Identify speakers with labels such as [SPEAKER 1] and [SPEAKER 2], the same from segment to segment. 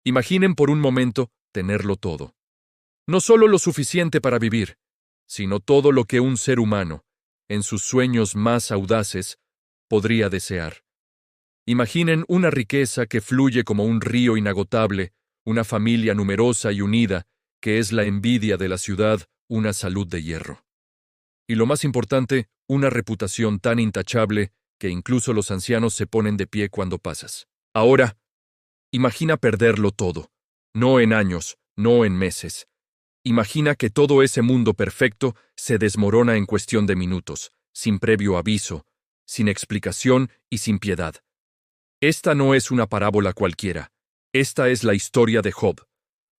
[SPEAKER 1] Imaginen por un momento tenerlo todo. No solo lo suficiente para vivir, sino todo lo que un ser humano, en sus sueños más audaces, podría desear. Imaginen una riqueza que fluye como un río inagotable, una familia numerosa y unida, que es la envidia de la ciudad, una salud de hierro. Y lo más importante, una reputación tan intachable que incluso los ancianos se ponen de pie cuando pasas. Ahora, imagina perderlo todo, no en años, no en meses. Imagina que todo ese mundo perfecto se desmorona en cuestión de minutos, sin previo aviso, sin explicación y sin piedad. Esta no es una parábola cualquiera. Esta es la historia de Job,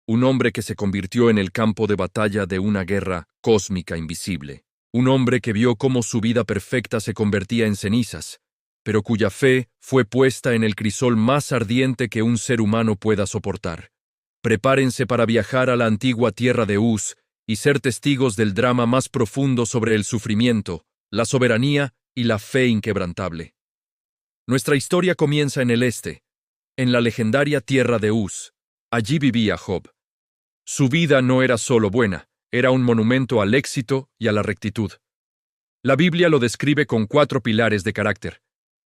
[SPEAKER 1] un hombre que se convirtió en el campo de batalla de una guerra cósmica invisible. Un hombre que vio cómo su vida perfecta se convertía en cenizas, pero cuya fe fue puesta en el crisol más ardiente que un ser humano pueda soportar. Prepárense para viajar a la antigua tierra de Uz y ser testigos del drama más profundo sobre el sufrimiento, la soberanía y la fe inquebrantable. Nuestra historia comienza en el este, en la legendaria tierra de Uz. Allí vivía Job. Su vida no era solo buena, era un monumento al éxito y a la rectitud. La Biblia lo describe con 4 pilares de carácter.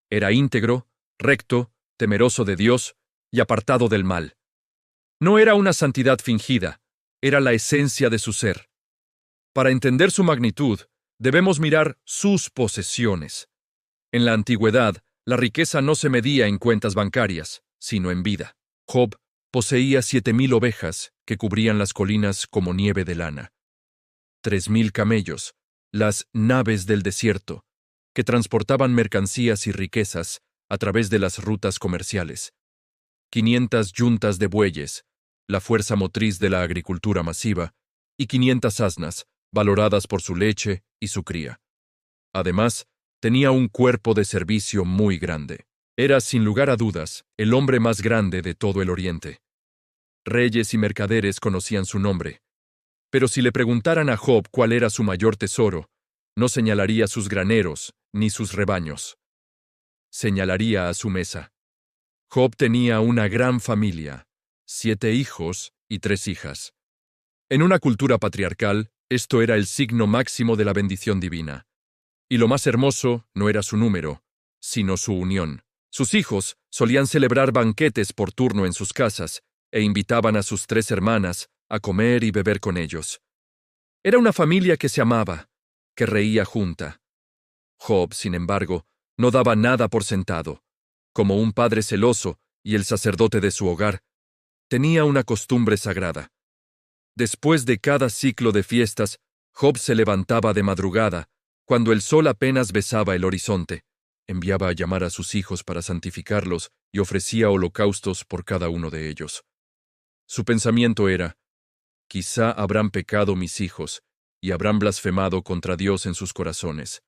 [SPEAKER 1] Era íntegro, recto, temeroso de Dios y apartado del mal. No era una santidad fingida, era la esencia de su ser. Para entender su magnitud, debemos mirar sus posesiones. En la antigüedad, la riqueza no se medía en cuentas bancarias, sino en vida. Job poseía 7,000 ovejas que cubrían las colinas como nieve de lana. 3,000 camellos, las naves del desierto, que transportaban mercancías y riquezas a través de las rutas comerciales. 500 yuntas de bueyes, la fuerza motriz de la agricultura masiva, y 500 asnas, valoradas por su leche y su cría. Además, tenía un cuerpo de servicio muy grande. Era, sin lugar a dudas, el hombre más grande de todo el Oriente. Reyes y mercaderes conocían su nombre. Pero si le preguntaran a Job cuál era su mayor tesoro, no señalaría sus graneros ni sus rebaños. Señalaría a su mesa. Job tenía una gran familia, 7 hijos y 3 hijas. En una cultura patriarcal, esto era el signo máximo de la bendición divina. Y lo más hermoso no era su número, sino su unión. Sus hijos solían celebrar banquetes por turno en sus casas e invitaban a sus 3 hermanas a comer y beber con ellos. Era una familia que se amaba, que reía junta. Job, sin embargo, no daba nada por sentado. Como un padre celoso y el sacerdote de su hogar, tenía una costumbre sagrada. Después de cada ciclo de fiestas, Job se levantaba de madrugada, cuando el sol apenas besaba el horizonte, enviaba a llamar a sus hijos para santificarlos y ofrecía holocaustos por cada uno de ellos. Su pensamiento era: quizá habrán pecado mis hijos y habrán blasfemado contra Dios en sus corazones.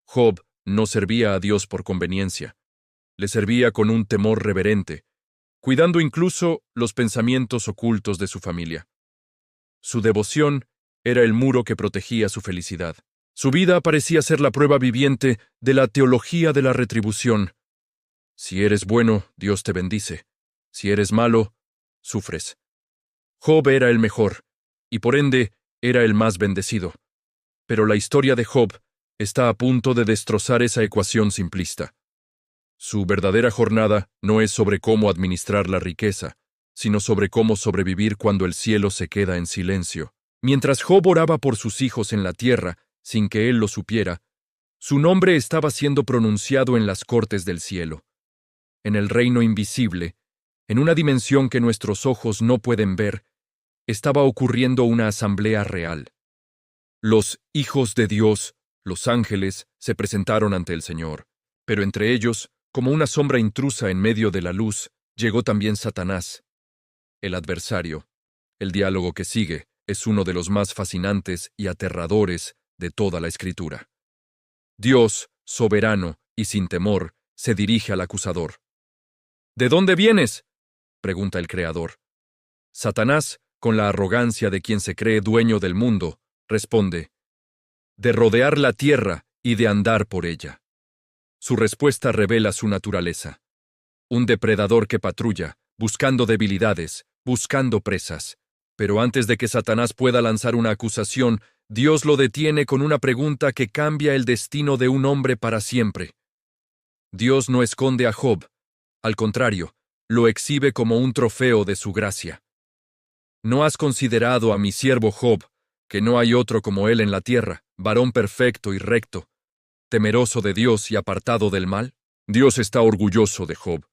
[SPEAKER 1] Job no servía a Dios por conveniencia, le servía con un temor reverente, cuidando incluso los pensamientos ocultos de su familia. Su devoción era el muro que protegía su felicidad. Su vida parecía ser la prueba viviente de la teología de la retribución. Si eres bueno, Dios te bendice. Si eres malo, sufres. Job era el mejor, y por ende, era el más bendecido. Pero la historia de Job está a punto de destrozar esa ecuación simplista. Su verdadera jornada no es sobre cómo administrar la riqueza, sino sobre cómo sobrevivir cuando el cielo se queda en silencio. Mientras Job oraba por sus hijos en la tierra, sin que él lo supiera, su nombre estaba siendo pronunciado en las cortes del cielo. En el reino invisible, en una dimensión que nuestros ojos no pueden ver, estaba ocurriendo una asamblea real. Los hijos de Dios, los ángeles, se presentaron ante el Señor, pero entre ellos, como una sombra intrusa en medio de la luz, llegó también Satanás, el adversario. El diálogo que sigue es uno de los más fascinantes y aterradores de toda la Escritura. Dios, soberano y sin temor, se dirige al acusador. ¿De dónde vienes?, pregunta el Creador. Satanás, con la arrogancia de quien se cree dueño del mundo, responde: de rodear la tierra y de andar por ella. Su respuesta revela su naturaleza. Un depredador que patrulla, buscando debilidades, buscando presas. Pero antes de que Satanás pueda lanzar una acusación, Dios lo detiene con una pregunta que cambia el destino de un hombre para siempre. Dios no esconde a Job, al contrario, lo exhibe como un trofeo de su gracia. ¿No has considerado a mi siervo Job, que no hay otro como él en la tierra, varón perfecto y recto, temeroso de Dios y apartado del mal? Dios está orgulloso de Job,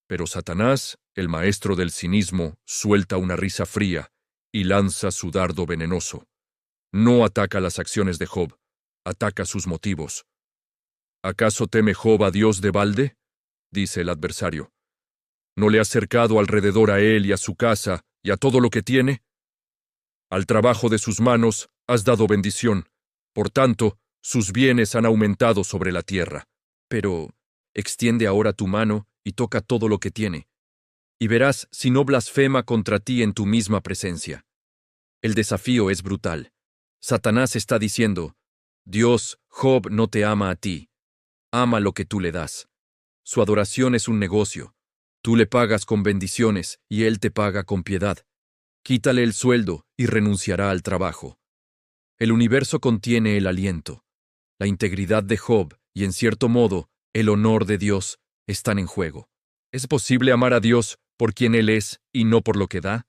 [SPEAKER 1] pero Satanás, el maestro del cinismo, suelta una risa fría y lanza su dardo venenoso. No ataca las acciones de Job, ataca sus motivos. ¿Acaso teme Job a Dios de balde?, dice el adversario. ¿No le has cercado alrededor a él y a su casa y a todo lo que tiene? Al trabajo de sus manos has dado bendición, por tanto, sus bienes han aumentado sobre la tierra. Pero extiende ahora tu mano y toca todo lo que tiene, y verás si no blasfema contra ti en tu misma presencia. El desafío es brutal. Satanás está diciendo, Dios, Job no te ama a ti, ama lo que tú le das. Su adoración es un negocio. Tú le pagas con bendiciones y él te paga con piedad. Quítale el sueldo y renunciará al trabajo. El universo contiene el aliento. La integridad de Job y, en cierto modo, el honor de Dios están en juego. ¿Es posible amar a Dios por quien Él es y no por lo que da?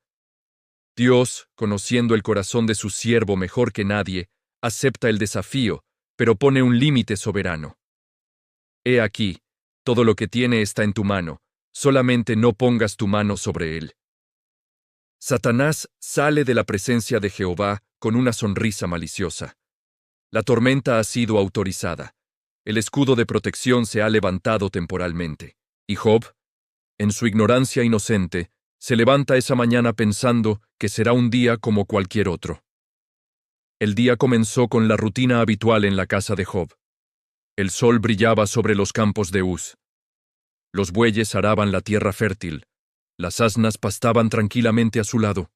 [SPEAKER 1] Dios, conociendo el corazón de su siervo mejor que nadie, acepta el desafío, pero pone un límite soberano. He aquí, todo lo que tiene está en tu mano, solamente no pongas tu mano sobre él. Satanás sale de la presencia de Jehová con una sonrisa maliciosa. La tormenta ha sido autorizada. El escudo de protección se ha levantado temporalmente. Y Job, en su ignorancia inocente, se levanta esa mañana pensando que será un día como cualquier otro. El día comenzó con la rutina habitual en la casa de Job. El sol brillaba sobre los campos de Uz. Los bueyes araban la tierra fértil. Las asnas pastaban tranquilamente a su lado.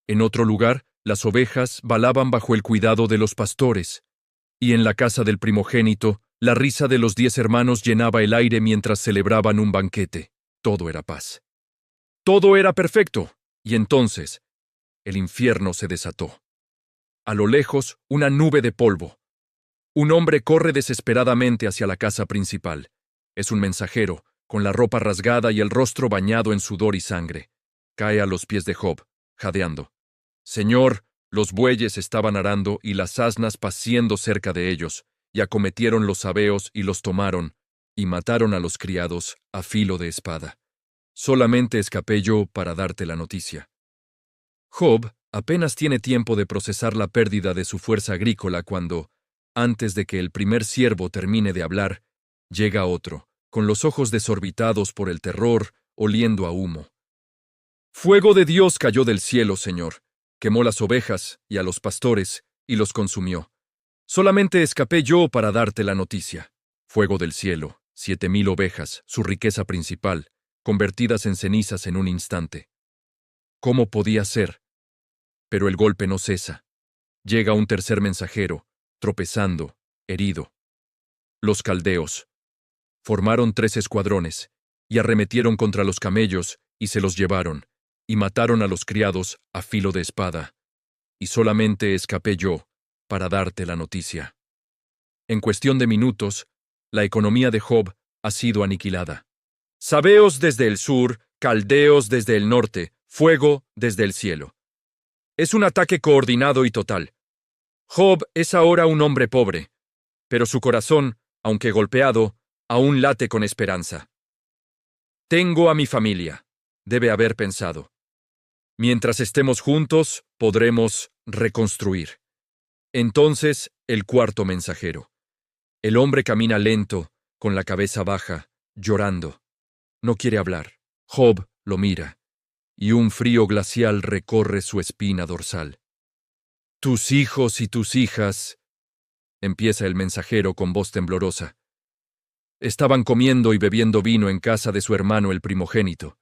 [SPEAKER 1] En otro lugar, las ovejas balaban bajo el cuidado de los pastores. Y en la casa del primogénito, la risa de los 10 hermanos llenaba el aire mientras celebraban un banquete. Todo era paz. Todo era perfecto. Y entonces, el infierno se desató. A lo lejos, una nube de polvo. Un hombre corre desesperadamente hacia la casa principal. Es un mensajero, con la ropa rasgada y el rostro bañado en sudor y sangre. Cae a los pies de Job, jadeando. Señor, los bueyes estaban arando y las asnas paciendo cerca de ellos, y acometieron los sabeos y los tomaron, y mataron a los criados a filo de espada. Solamente escapé yo para darte la noticia. Job apenas tiene tiempo de procesar la pérdida de su fuerza agrícola cuando, antes de que el primer siervo termine de hablar, llega otro, con los ojos desorbitados por el terror, oliendo a humo. Fuego de Dios cayó del cielo, Señor, quemó las ovejas y a los pastores, y los consumió. Solamente escapé yo para darte la noticia. Fuego del cielo, 7,000 ovejas, su riqueza principal, convertidas en cenizas en un instante. ¿Cómo podía ser? Pero el golpe no cesa. Llega un tercer mensajero, tropezando, herido. Los caldeos formaron 3 escuadrones, y arremetieron contra los camellos, y se los llevaron, y mataron a los criados a filo de espada. Y solamente escapé yo para darte la noticia. En cuestión de minutos, la economía de Job ha sido aniquilada. Sabeos desde el sur, caldeos desde el norte, fuego desde el cielo. Es un ataque coordinado y total. Job es ahora un hombre pobre, pero su corazón, aunque golpeado, aún late con esperanza. Tengo a mi familia, debe haber pensado. Mientras estemos juntos, podremos reconstruir. Entonces, el cuarto mensajero. El hombre camina lento, con la cabeza baja, llorando. No quiere hablar. Job lo mira, y un frío glacial recorre su espina dorsal. Tus hijos y tus hijas, empieza el mensajero con voz temblorosa. Estaban comiendo y bebiendo vino en casa de su hermano el primogénito.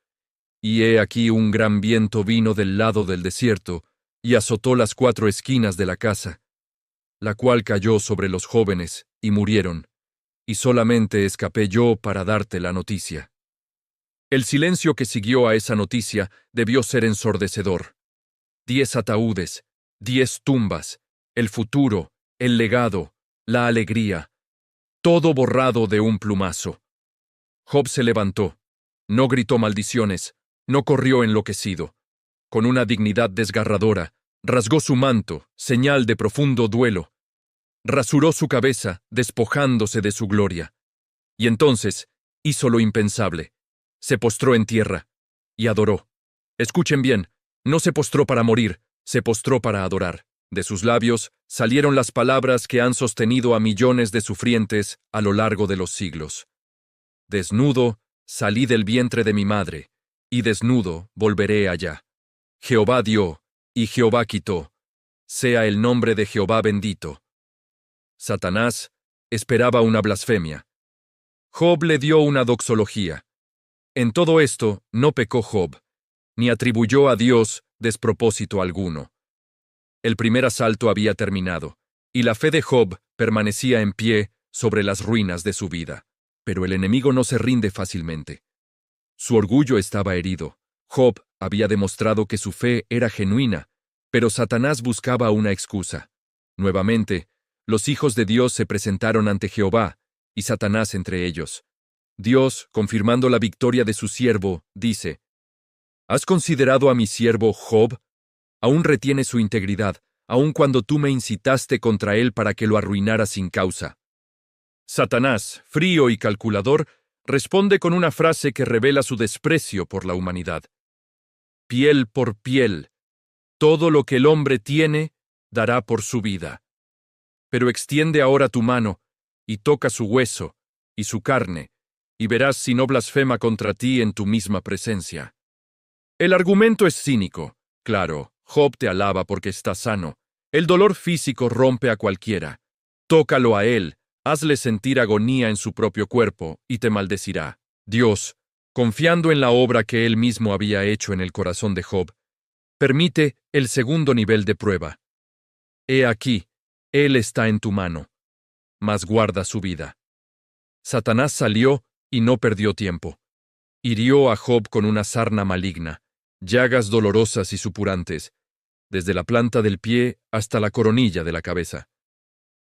[SPEAKER 1] Y he aquí un gran viento vino del lado del desierto y azotó las 4 esquinas de la casa, la cual cayó sobre los jóvenes y murieron, y solamente escapé yo para darte la noticia. El silencio que siguió a esa noticia debió ser ensordecedor. 10 ataúdes, 10 tumbas, el futuro, el legado, la alegría, todo borrado de un plumazo. Job se levantó, no gritó maldiciones, no corrió enloquecido. Con una dignidad desgarradora, rasgó su manto, señal de profundo duelo. Rasuró su cabeza, despojándose de su gloria. Y entonces hizo lo impensable. Se postró en tierra y adoró. Escuchen bien, no se postró para morir, se postró para adorar. De sus labios salieron las palabras que han sostenido a millones de sufrientes a lo largo de los siglos. Desnudo, salí del vientre de mi madre, y desnudo volveré allá. Jehová dio, y Jehová quitó. Sea el nombre de Jehová bendito. Satanás esperaba una blasfemia. Job le dio una doxología. En todo esto no pecó Job, ni atribuyó a Dios despropósito alguno. El primer asalto había terminado, y la fe de Job permanecía en pie sobre las ruinas de su vida. Pero el enemigo no se rinde fácilmente. Su orgullo estaba herido. Job había demostrado que su fe era genuina, pero Satanás buscaba una excusa. Nuevamente, los hijos de Dios se presentaron ante Jehová, y Satanás entre ellos. Dios, confirmando la victoria de su siervo, dice: ¿Has considerado a mi siervo Job? Aún retiene su integridad, aun cuando tú me incitaste contra él para que lo arruinara sin causa. Satanás, frío y calculador, responde con una frase que revela su desprecio por la humanidad. Piel por piel, todo lo que el hombre tiene, dará por su vida. Pero extiende ahora tu mano, y toca su hueso, y su carne, y verás si no blasfema contra ti en tu misma presencia. El argumento es cínico. Claro, Job te alaba porque está sano. El dolor físico rompe a cualquiera. Tócalo a él, hazle sentir agonía en su propio cuerpo, y te maldecirá. Dios, confiando en la obra que él mismo había hecho en el corazón de Job, permite el segundo nivel de prueba. He aquí, él está en tu mano, mas guarda su vida. Satanás salió y no perdió tiempo. Hirió a Job con una sarna maligna, llagas dolorosas y supurantes, desde la planta del pie hasta la coronilla de la cabeza.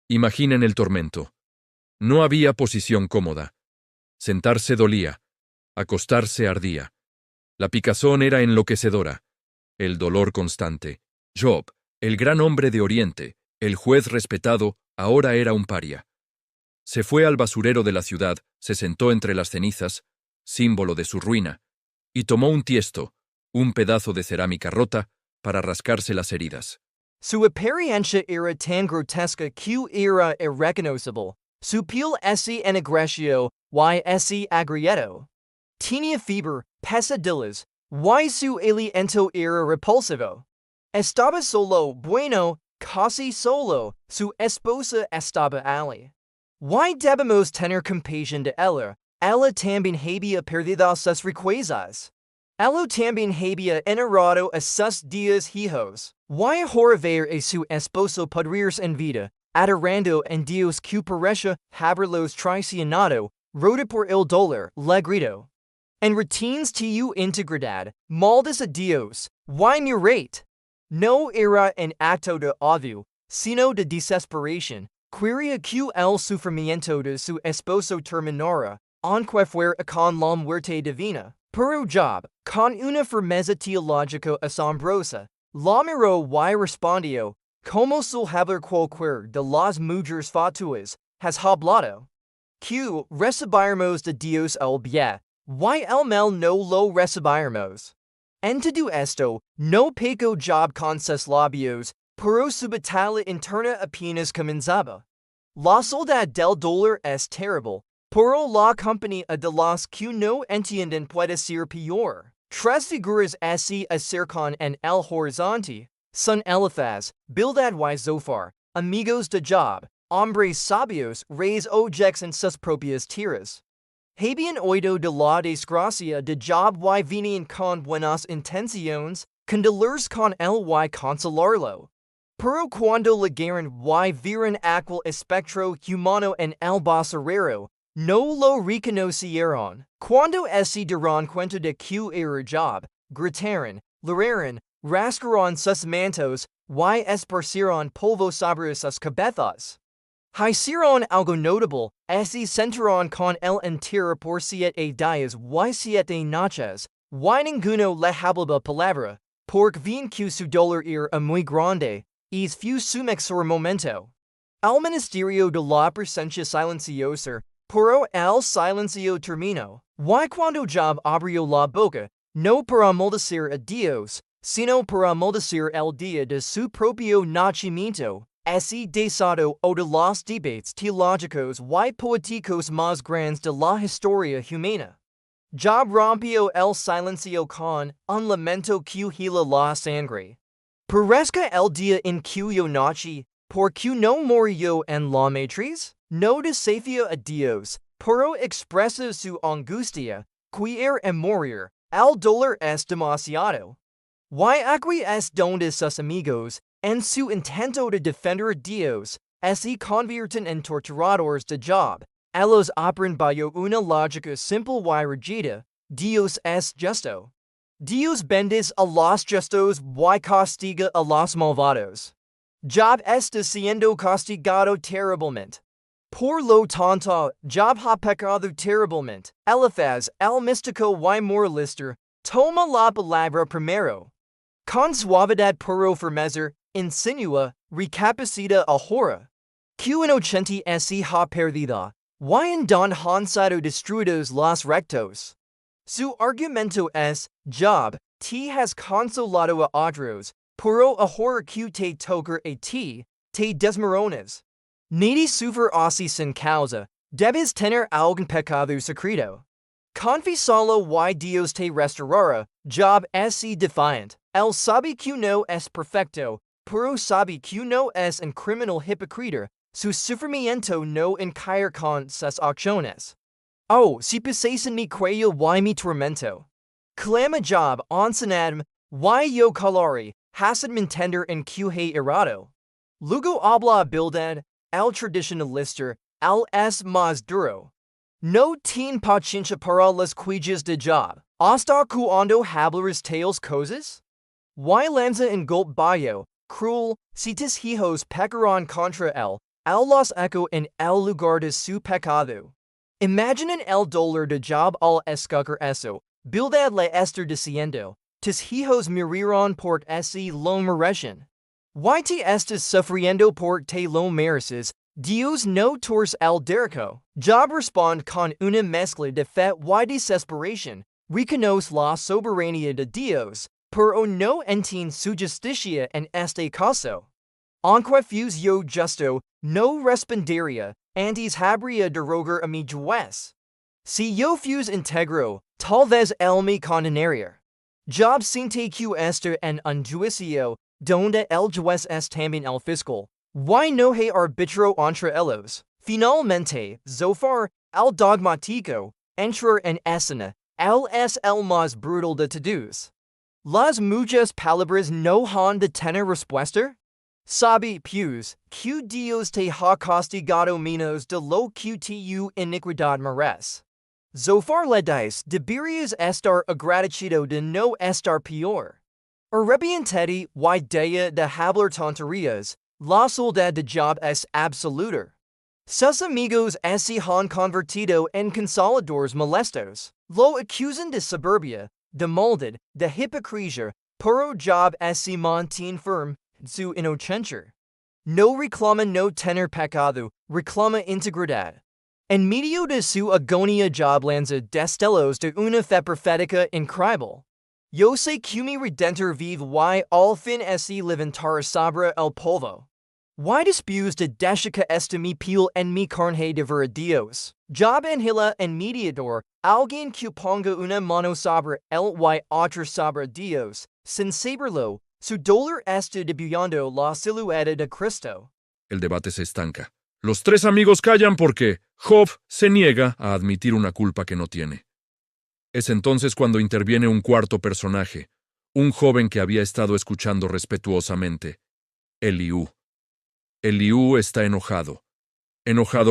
[SPEAKER 1] Imaginen el tormento. No había posición cómoda. Sentarse dolía, acostarse ardía. La picazón era enloquecedora, el dolor constante. Job, el gran hombre de Oriente, el juez respetado, ahora era un paria. Se fue al basurero de la ciudad, se sentó entre las cenizas, símbolo de su ruina, y tomó un tiesto, un pedazo de cerámica rota, para rascarse las heridas.
[SPEAKER 2] Su apariencia era tan grotesca que era irreconocible. Su piel ese enegreció y ese agrieto. Tenía fiebre, pesadillas, y su aliento era repulsivo. Estaba solo, bueno, casi solo, su esposa estaba allí. Y debemos tener compasión de ella, ella también había perdido sus riquezas. Ella también había enterrado a sus 10 hijos. Y ahora ver a su esposo pudrirse en vida, adorando en Dios que parece haberlos traicionado, rota por el dolor, le gritó. En retienes tu integridad, maldes a Dios, y mirate. No era un acto de odio, sino de desesperación. Quería que el sufrimiento de su esposo terminara, aunque fuera con la muerte divina. Pero Job, con una firmeza teológica asombrosa, la miró y respondió, como sul hablar cualquier de las mujeres fatuas, has hablado. Que recibiremos de Dios el bien, y el mal no lo recibiremos. En todo esto, no pecó Job con sus labios, pero su batalla interna apenas comenzaba. La soledad del dolor es terrible, pero la compañía de los que no entienden puede ser peor. 3 figuras así acercan en el horizonte, son Eliphaz, Bildad y Zophar, amigos de Job, hombres sabios, reyes ojos en sus propias tierras. Habían oído de la desgracia de Job y venían con buenas intenciones, condolerse con él y consolarlo. Pero cuando llegaron y vieron aquel espectro humano en el basurero, no lo reconocieron. Cuando se darán cuenta de que era Job, gritaron, lloraron, rasgaron sus mantos, y esparcieron polvo sobre sus cabezas. Hicieron algo notable, se sentaron con él entero por 7 días y 7 noches, y ninguno le hablaba palabra, porque bien que su dolor era muy grande, y fue su mejor momento. Al ministerio de la presencia silenciosa, pero el silencio terminó, y cuando Job abrió la boca, no para maldecir a Dios, sino para maldecir el día de su propio nacimiento, ese desado o de los debates teológicos y poéticos más grandes de la historia humana. Job rompió el silencio con un lamento que hila la sangre. Parezca el día en que yo nací, porque no murió en la matriz, no desafía a Dios, pero expresa su angustia, queer en morir, el dolor es demasiado. Y aquí es donde sus amigos, en su intento de defender a Dios, se convierten en torturadores de Job. Ellos operan bajo una lógica simple y rigida, Dios es justo. Dios bendice a los justos y castiga a los malvados. Job está siendo castigado terriblemente. Por lo tanto, Job ha pecado terriblemente. Eliphaz, el místico y moralista, toma la palabra primero. Con suavidad pero firmeza, insinúa, recapacita ahora. Que inocente se ha perdido, y en don han sido destruidos los rectos. Su argumento es, Job, te has consolado a otros, pero ahora que te toca a ti, te desmoronas. Ni sufrir así sin causa, debes tener algún pecado secreto. Confesalo y Dios te restaurará. Job es defiant. Él sabe que no es perfecto, pero sabe que no es un criminal hipócrita. Su sufrimiento no encaja con sus acciones. Oh, si pasasen mi cuello y mi tormento. Clama Job ansanadam, y yo calari, hasad mentender en que he errado. Luego habla Bildad, el tradicionalista, al es más duro. No tiene paciencia para las quejas de Job, hasta cuando hablares tales cosas? Y lanza en golpe bajo, cruel, si tus hijos pecaron contra él, los echo en el lugar de su pecado. Imaginen el dolor de Job al escuchar eso, Bildad le está diciendo, tus hijos murieron por ese lo merecen. Y te estás sufriendo por te lo mereces, Dios no tors el derecho. Job responde con una mezcla de fe y desesperación, reconoce la soberanía de Dios, pero no entiende su justicia en este caso. Aunque fuese yo justo, no respondería, antes habría de rogar a mi juez. Si yo fuese íntegro, tal vez él me condenaría. Job siente que está en un juicio, donde el juez es también el fiscal. Y no hay arbitro entre ellos. Finalmente, Zophar, el dogmático, entrar en escena, él es el más brutal de todos. Las muchas palabras no han de tener respuesta? Sabe, pues, que Dios te ha castigado menos de lo que tu iniquidad merece. Zophar le dice, deberías estar agradecido de no estar peor. Arrepiéntete y deja de hablar tonterías, la soledad de Job es absoluta. Sus amigos se han convertido en consoladores molestos, lo acusan de soberbia, de maldad, de hipocresía, pero Job se mantiene firme su inocencia. No reclama no tener pecado, reclama integridad. En medio de su agonía Job lanza destellos de una fe profética increíble. Yo sé que mi redentor vive y al fin se levantará sobre el polvo. Y después de deshica esta mi piel en mi carne de ver a Dios. Job angela en mediador, alguien que ponga una mano sobre él y otra sobre Dios, sin saberlo. Su dolor está dibujando la silueta de Cristo.
[SPEAKER 1] El debate se estanca. Los tres amigos callan porque Job se niega a admitir una culpa que no tiene. Es entonces cuando interviene un cuarto personaje, un joven que había estado escuchando respetuosamente, Eliú. Eliú está enojado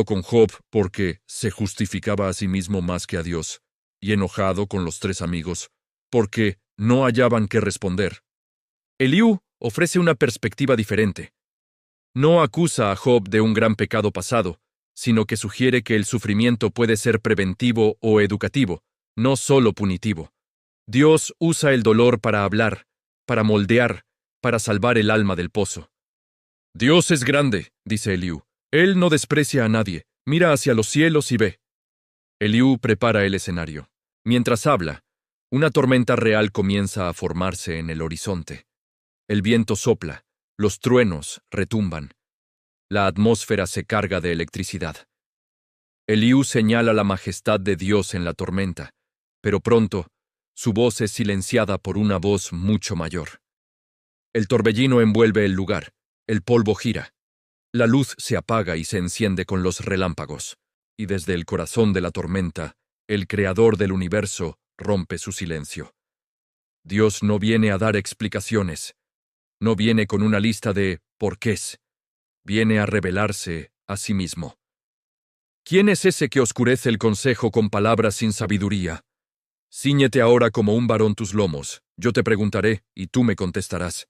[SPEAKER 1] con Job porque se justificaba a sí mismo más que a Dios, y enojado con los tres amigos, porque no hallaban qué responder. Eliú ofrece una perspectiva diferente. No acusa a Job de un gran pecado pasado, sino que sugiere que el sufrimiento puede ser preventivo o educativo, no solo punitivo. Dios usa el dolor para hablar, para moldear, para salvar el alma del pozo. Dios es grande, dice Eliú. Él no desprecia a nadie. Mira hacia los cielos y ve. Eliú prepara el escenario. Mientras habla, una tormenta real comienza a formarse en el horizonte. El viento sopla, los truenos retumban. La atmósfera se carga de electricidad. Eliú señala la majestad de Dios en la tormenta, pero pronto, su voz es silenciada por una voz mucho mayor. El torbellino envuelve el lugar, el polvo gira. La luz se apaga y se enciende con los relámpagos, y desde el corazón de la tormenta, el Creador del universo rompe su silencio. Dios no viene a dar explicaciones, no viene con una lista de porqués, viene a revelarse a sí mismo. ¿Quién es ese que oscurece el consejo con palabras sin sabiduría? Cíñete ahora como un varón tus lomos, yo te preguntaré y tú me contestarás.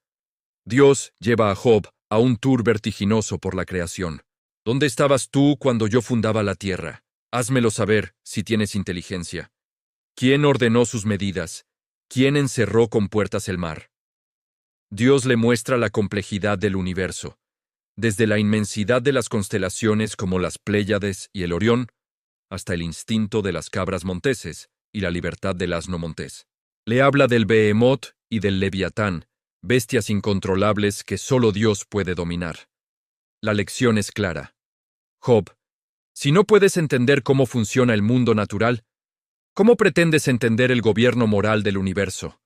[SPEAKER 1] Dios lleva a Job a un tour vertiginoso por la creación. ¿Dónde estabas tú cuando yo fundaba la tierra? Házmelo saber, si tienes inteligencia. ¿Quién ordenó sus medidas? ¿Quién encerró con puertas el mar? Dios le muestra la complejidad del universo, desde la inmensidad de las constelaciones como las Pléyades y el Orión, hasta el instinto de las cabras monteses y la libertad del asno montés. Le habla del Behemoth y del Leviatán, bestias incontrolables que solo Dios puede dominar. La lección es clara. Job, si no puedes entender cómo funciona el mundo natural, ¿cómo pretendes entender el gobierno moral del universo?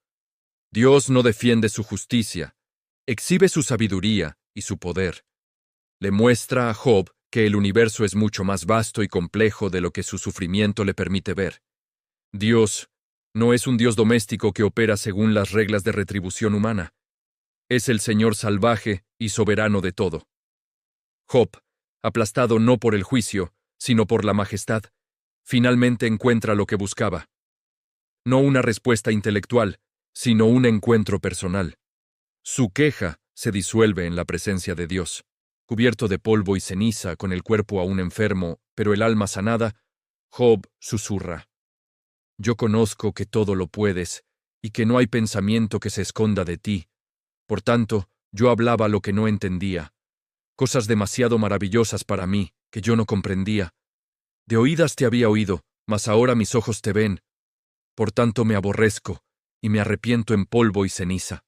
[SPEAKER 1] Dios no defiende su justicia, exhibe su sabiduría y su poder. Le muestra a Job que el universo es mucho más vasto y complejo de lo que su sufrimiento le permite ver. Dios no es un Dios doméstico que opera según las reglas de retribución humana. Es el Señor salvaje y soberano de todo. Job, aplastado no por el juicio, sino por la majestad, finalmente encuentra lo que buscaba. No una respuesta intelectual, sino un encuentro personal. Su queja se disuelve en la presencia de Dios. Cubierto de polvo y ceniza, con el cuerpo aún enfermo, pero el alma sanada, Job susurra: Yo conozco que todo lo puedes, y que no hay pensamiento que se esconda de ti. Por tanto, yo hablaba lo que no entendía, cosas demasiado maravillosas para mí, que yo no comprendía. De oídas te había oído, mas ahora mis ojos te ven. Por tanto me aborrezco, y me arrepiento en polvo y ceniza.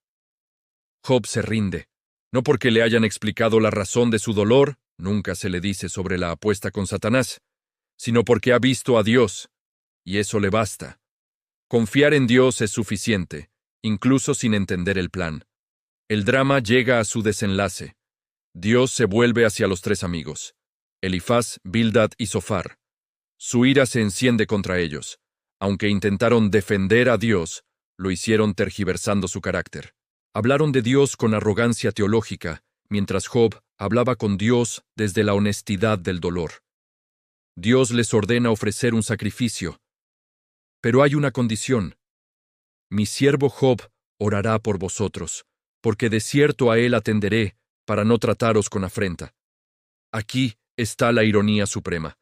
[SPEAKER 1] Job se rinde, no porque le hayan explicado la razón de su dolor, nunca se le dice sobre la apuesta con Satanás, sino porque ha visto a Dios, y eso le basta. Confiar en Dios es suficiente, incluso sin entender el plan. El drama llega a su desenlace. Dios se vuelve hacia los tres amigos, Elifaz, Bildad y Zofar. Su ira se enciende contra ellos. Aunque intentaron defender a Dios, lo hicieron tergiversando su carácter. Hablaron de Dios con arrogancia teológica, mientras Job hablaba con Dios desde la honestidad del dolor. Dios les ordena ofrecer un sacrificio. Pero hay una condición. Mi siervo Job orará por vosotros, porque de cierto a él atenderé, para no trataros con afrenta. Aquí está la ironía suprema.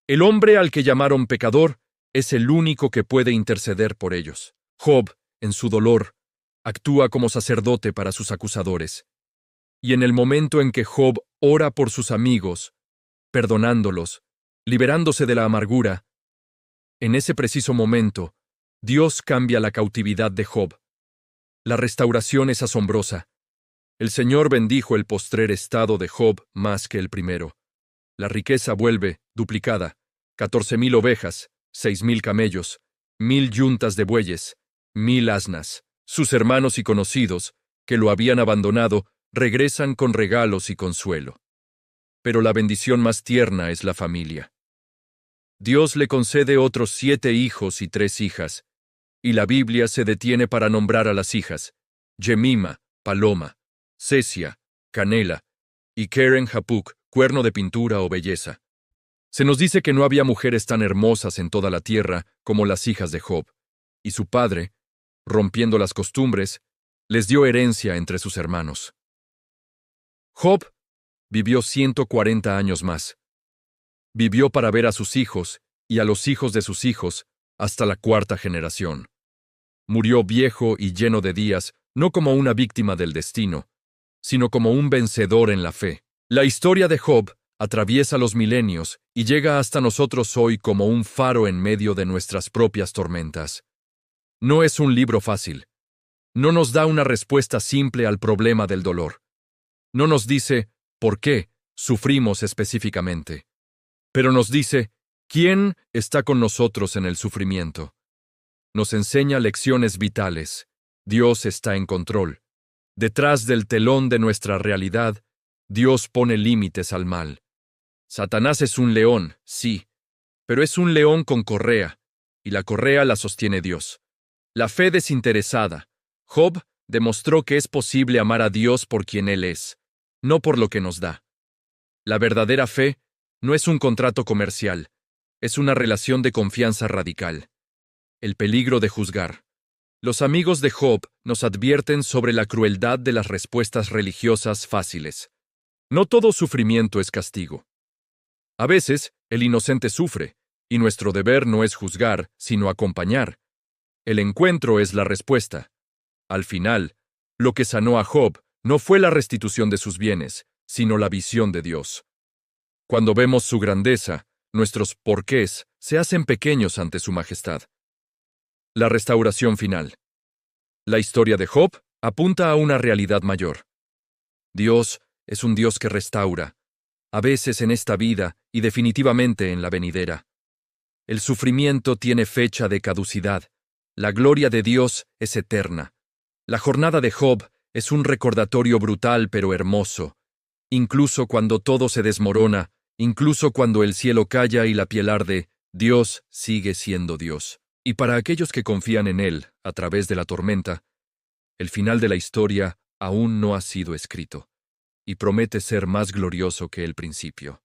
[SPEAKER 1] El hombre al que llamaron pecador es el único que puede interceder por ellos. Job, en su dolor, actúa como sacerdote para sus acusadores. Y en el momento en que Job ora por sus amigos, perdonándolos, liberándose de la amargura, en ese preciso momento, Dios cambia la cautividad de Job. La restauración es asombrosa. El Señor bendijo el postrer estado de Job más que el primero. La riqueza vuelve, duplicada, 14,000 ovejas, 6,000 camellos, 1,000 yuntas de bueyes, 1,000 asnas. Sus hermanos y conocidos, que lo habían abandonado, regresan con regalos y consuelo. Pero la bendición más tierna es la familia. Dios le concede otros 7 hijos y 3 hijas, y la Biblia se detiene para nombrar a las hijas: Jemima, paloma; Cesia, canela; y Keren Hapuk, cuerno de pintura o belleza. Se nos dice que no había mujeres tan hermosas en toda la tierra como las hijas de Job, y su padre, rompiendo las costumbres, les dio herencia entre sus hermanos. Job vivió 140 años más. Vivió para ver a sus hijos y a los hijos de sus hijos hasta la cuarta generación. Murió viejo y lleno de días, no como una víctima del destino, sino como un vencedor en la fe. La historia de Job atraviesa los milenios y llega hasta nosotros hoy como un faro en medio de nuestras propias tormentas. No es un libro fácil. No nos da una respuesta simple al problema del dolor. No nos dice por qué sufrimos específicamente. Pero nos dice quién está con nosotros en el sufrimiento. Nos enseña lecciones vitales. Dios está en control. Detrás del telón de nuestra realidad, Dios pone límites al mal. Satanás es un león, sí, pero es un león con correa, y la correa la sostiene Dios. La fe desinteresada. Job demostró que es posible amar a Dios por quien Él es, no por lo que nos da. La verdadera fe no es un contrato comercial, es una relación de confianza radical. El peligro de juzgar. Los amigos de Job nos advierten sobre la crueldad de las respuestas religiosas fáciles. No todo sufrimiento es castigo. A veces, el inocente sufre, y nuestro deber no es juzgar, sino acompañar. El encuentro es la respuesta. Al final, lo que sanó a Job no fue la restitución de sus bienes, sino la visión de Dios. Cuando vemos su grandeza, nuestros porqués se hacen pequeños ante su majestad. La restauración final. La historia de Job apunta a una realidad mayor. Dios es un Dios que restaura, a veces en esta vida y definitivamente en la venidera. El sufrimiento tiene fecha de caducidad. La gloria de Dios es eterna. La jornada de Job es un recordatorio brutal pero hermoso. Incluso cuando todo se desmorona, incluso cuando el cielo calla y la piel arde, Dios sigue siendo Dios. Y para aquellos que confían en Él a través de la tormenta, el final de la historia aún no ha sido escrito, y promete ser más glorioso que el principio.